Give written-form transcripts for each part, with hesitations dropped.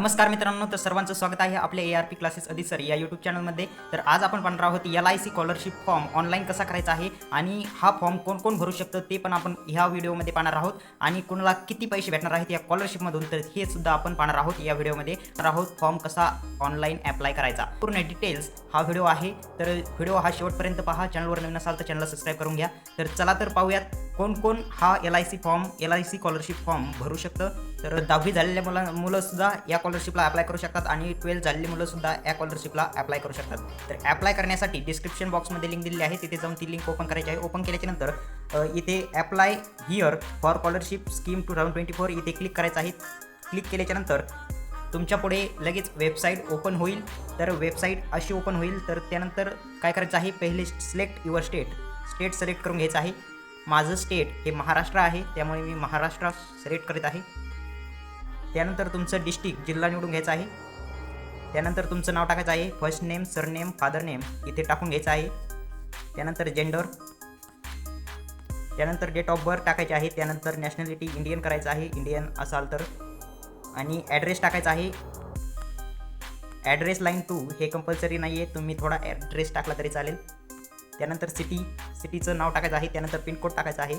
नमस्कार मित्रांनो, तर सर्वांचं स्वागत आहे आपल्या ARP क्लासेस अधिसर या यूट्यूब चॅनलमध्ये। तर आज आपण पाहणार आहोत LIC स्कॉलरशिप फॉर्म ऑनलाईन कसा करायचा आहे आणि हा फॉर्म कोण कोण भरू शकतं ते पण आपण ह्या व्हिडिओमध्ये पाहणार आहोत आणि कोणाला किती पैसे भेटणार आहेत या स्कॉलरशिपमधून तर हे सुद्धा आपण पाहणार आहोत या व्हिडिओमध्ये। तर आहोत फॉर्म कसा ऑनलाईन अप्लाय करायचा पूर्ण डिटेल्स हा व्हिडिओ आहे। तर व्हिडिओ हा शेवटपर्यंत पहा। चॅनलवर नवीन असाल तर चॅनलला सबस्क्राइब करून घ्या। तर चला तर पाहूयात कोण कोण हा LIC स्कॉलरशिप फॉर्म भरू शकतं। तर 10वी झालेल्या मुलं सुद्धा या स्कॉलरशिपला अप्लाय करू शकतात आणि 12th झालेली मुलं सुद्धा या स्कॉलरशिपला अप्लाय करू शकतात। तर अप्लाय करण्यासाठी डिस्क्रिप्शन बॉक्समध्ये लिंक दिलेली आहे, तिथे जाऊन ती लिंक ओपन करायची आहे। ओपन केल्याच्या नंतर इथे apply here for scholarship scheme 2024 इथे क्लिक करायचं आहे। क्लिक केल्याच्या नंतर तुमच्या पुढे लगेच वेबसाईट ओपन होईल। तर वेबसाईट अशी ओपन होईल। तर त्यानंतर काय करायचं आहे, पहिले सिलेक्ट युअर स्टेट सिलेक्ट करून घ्यायचं आहे। माझं स्टेट हे महाराष्ट्र आहे, त्यामुळे मी महाराष्ट्र सिलेक्ट करीत आहे। त्यानंतर तुमचं डिस्ट्रिक्ट जिल्हा निवडून घ्यायचा आहे। त्यानंतर तुमचं नाव टाकायचं आहे, first name, surname, father name इथे टाकून घ्यायचं आहे। त्यानंतर जेंडर, त्यानंतर डेट ऑफ बर्थ टाकायचे आहे। त्यानंतर नॅशनॅलिटी इंडियन करायचं आहे, इंडियन असाल तर, आणि ॲड्रेस टाकायचा आहे। ॲड्रेस लाईन 2 हे कंपल्सरी नाही आहे, तुम्ही थोडा ॲड्रेस टाकला तरी चालेल। त्यानंतर सिटीचं नाव टाकायचं आहे। त्यानंतर पिनकोड टाकायचा आहे।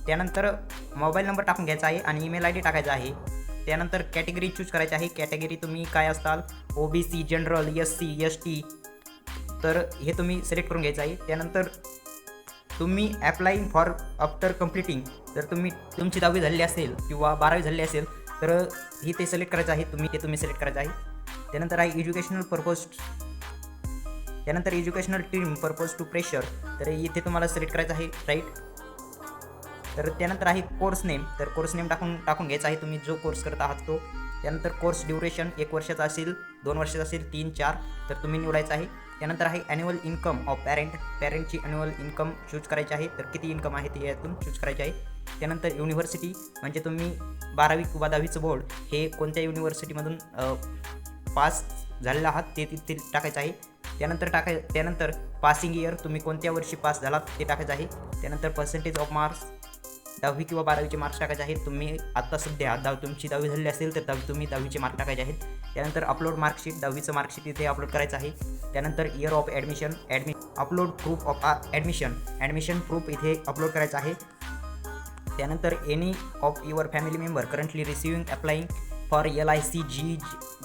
त्यानंतर मोबाईल नंबर टाकून घ्यायचा आहे आणि ईमेल ID टाकायचा आहे। त्यानंतर कॅटेगरी चूज करायची आहे। कॅटेगरी तुम्ही काय असताल, OBC, जनरल, SC, ST, तर हे तुम्ही सिलेक्ट करून घ्यायचं आहे। त्यानंतर तुम्ही अप्लाईंग फॉर आफ्टर कम्प्लिटिंग, जर तुमची 10वी झालेली असेल किंवा 12वी झालेली असेल तर ही ते सिलेक्ट करायचं आहे, तुम्ही सिलेक्ट करायचं आहे। त्यानंतर आहे एज्युकेशनल पर्पज, त्यानंतर educational team purpose to pressure, तर इथे तुम्हाला सिलेक्ट करायचं आहे, राईट। तर त्यानंतर आहे कोर्स नेम, तर कोर्स नेम टाकून घ्यायचा आहे, तुम्ही जो कोर्स करत आहात तो। त्यानंतर कोर्स ड्युरेशन 1 वर्षाचा असेल, 2 वर्षाचा असेल, 3, 4 तर तुम्ही निवडायचं आहे। त्यानंतर आहे ॲन्युअल इन्कम ऑफ पॅरेंटची ॲन्युअल इन्कम चूज करायची आहे, तर किती इन्कम आहे ते यातून चूज करायचे आहे। त्यानंतर युनिव्हर्सिटी, म्हणजे तुम्ही 12वी किंवा 10वीचं बोर्ड हे कोणत्या युनिव्हर्सिटीमधून पास झालेला आहात ते तिथे टाकायचं आहे। त्यानंतर पासिंग इयर, तुम्ही कोणत्या वर्षी पास झालात ते टाकायचं आहे। त्यानंतर पर्सेंटेज ऑफ मार्क्स, 10वी किंवा 12वीचे मार्क्स टाकायचे आहेत। तुम्ही आता सध्या तुमची 10वी झालेली असेल तर तुम्ही 10वीचे मार्क टाकायचे आहेत। त्यानंतर अपलोड मार्कशीट, 10वीचं मार्कशीट इथे अपलोड करायचं आहे। त्यानंतर year of admission, upload proof of admission proof इथे अपलोड करायचं आहे। त्यानंतर any of your family member currently receiving applying for LIC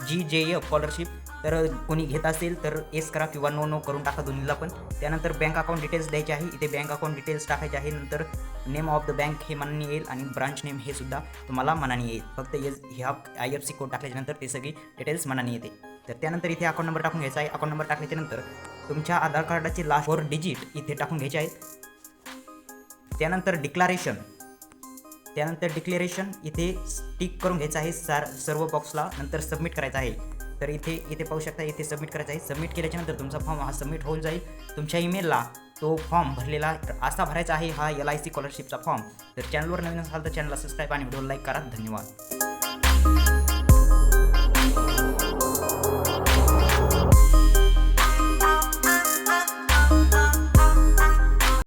GJF scholarship, तर कोणी घेत असेल तर येस करा किंवा नो करून टाका दोन्हीला पण। त्यानंतर बँक अकाउंट डिटेल्स द्यायचे आहे, इथे बँक अकाउंट डिटेल्स टाकायचे आहे। नंतर नेम ऑफ द बँक हे मनाने येईल आणि ब्रांच नेम हे सुद्धा तुम्हाला मनाने येईल, फक्त ह्या IFSC कोड टाकल्याच्यानंतर ते सगळी डिटेल्स मनाने येते। तर त्यानंतर इथे अकाउंट नंबर टाकून घ्यायचा आहे। अकाउंट नंबर टाकल्याच्यानंतर तुमच्या आधार कार्डाचे लास्ट 4 डिजिट इथे टाकून घ्यायचे आहेत। त्यानंतर डिक्लेरेशन इथे टिक करून घ्यायचं आहे सर्व बॉक्सला, नंतर सबमिट करायचं आहे। तर इथे पाहू शकता, इथे सबमिट करायचं आहे। सबमिट केल्याच्यानंतर तुमचा फॉर्म हा सबमिट होऊन जाईल। तुमच्या ईमेलला तो फॉर्म भरलेला असा भरायचा आहे हा LIC स्कॉलरशिपचा फॉर्म। तर चॅनलवर नवीन असाल तर चॅनलला सबस्क्राईब आणि व्हिडिओ लाईक करा। धन्यवाद।